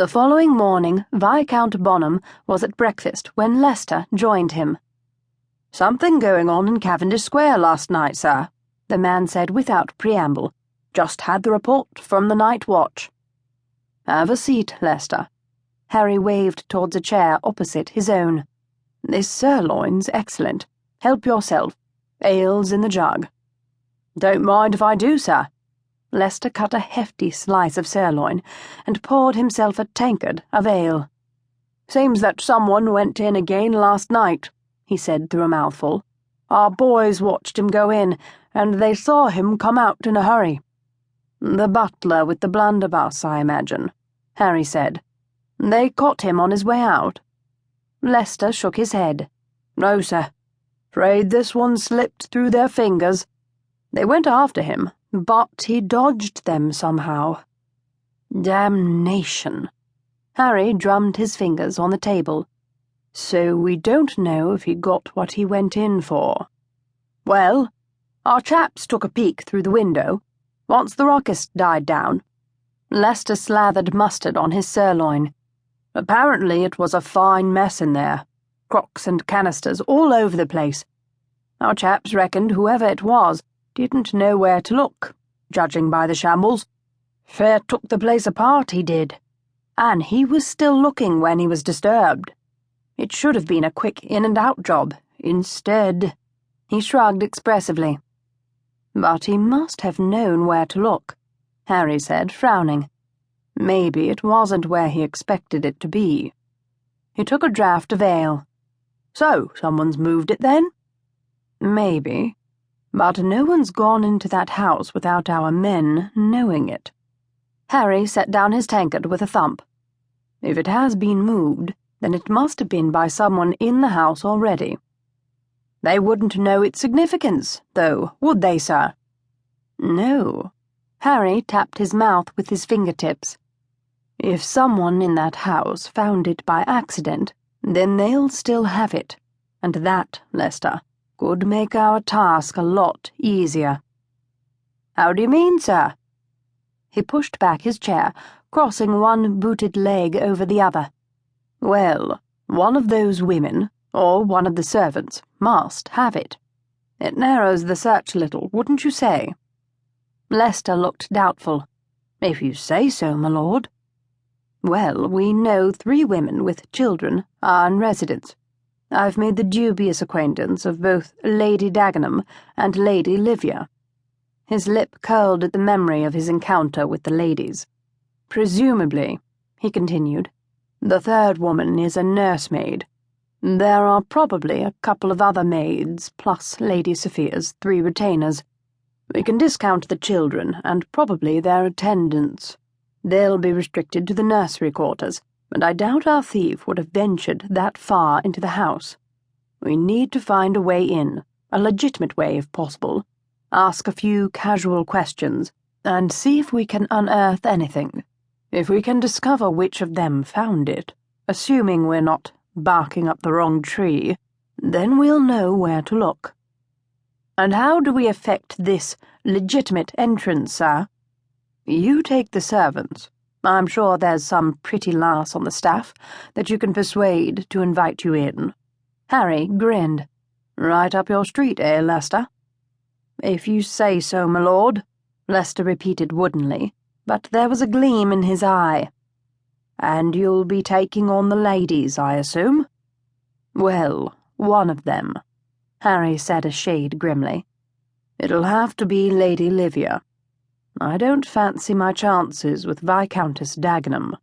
The following morning, Viscount Bonham was at breakfast when Lester joined him. "Something going on in Cavendish Square last night, sir," the man said without preamble. "Just had the report from the night watch." "Have a seat, Lester." Harry waved towards a chair opposite his own. "This sirloin's excellent. Help yourself. Ale's in the jug." "Don't mind if I do, sir." Lester cut a hefty slice of sirloin and poured himself a tankard of ale. "Seems that someone went in again last night," he said through a mouthful. "Our boys watched him go in, and they saw him come out in a hurry." "The butler with the blunderbuss, I imagine," Harry said. "They caught him on his way out?" Lester shook his head. "No, sir. 'Fraid this one slipped through their fingers. They went after him, but he dodged them somehow." "Damnation." Harry drummed his fingers on the table. "So we don't know if he got what he went in for." "Well, our chaps took a peek through the window, once the ruckus died down." Lester slathered mustard on his sirloin. "Apparently it was a fine mess in there. Crocks and canisters all over the place. Our chaps reckoned whoever it was didn't know where to look, judging by the shambles. Fair took the place apart, he did. And he was still looking when he was disturbed. It should have been a quick in-and-out job. Instead," he shrugged expressively. "But he must have known where to look," Harry said, frowning. "Maybe it wasn't where he expected it to be." He took a draught of ale. "So, someone's moved it then?" "Maybe. But no one's gone into that house without our men knowing it." Harry set down his tankard with a thump. "If it has been moved, then it must have been by someone in the house already." "They wouldn't know its significance, though, would they, sir?" "No." Harry tapped his mouth with his fingertips. "If someone in that house found it by accident, then they'll still have it. And that, Lester, could make our task a lot easier." "How do you mean, sir?" He pushed back his chair, crossing one booted leg over the other. "Well, one of those women, or one of the servants, must have it. It narrows the search a little, wouldn't you say?" Lester looked doubtful. "If you say so, my lord." "Well, we know 3 women with children are in residence. I've made the dubious acquaintance of both Lady Dagenham and Lady Livia." His lip curled at the memory of his encounter with the ladies. "Presumably," he continued, "the 3rd woman is a nursemaid. There are probably a couple of other maids, plus Lady Sophia's 3 retainers. We can discount the children, and probably their attendants. They'll be restricted to the nursery quarters, and I doubt our thief would have ventured that far into the house. We need to find a way in, a legitimate way if possible, ask a few casual questions, and see if we can unearth anything. If we can discover which of them found it, assuming we're not barking up the wrong tree, then we'll know where to look." "And how do we effect this legitimate entrance, sir?" "You take the servants. I'm sure there's some pretty lass on the staff that you can persuade to invite you in." Harry grinned. "Right up your street, eh, Lester?" "If you say so, my lord," Lester repeated woodenly, but there was a gleam in his eye. "And you'll be taking on the ladies, I assume?" "Well, one of them," Harry said a shade grimly. "It'll have to be Lady Livia. I don't fancy my chances with Viscountess Dagenham."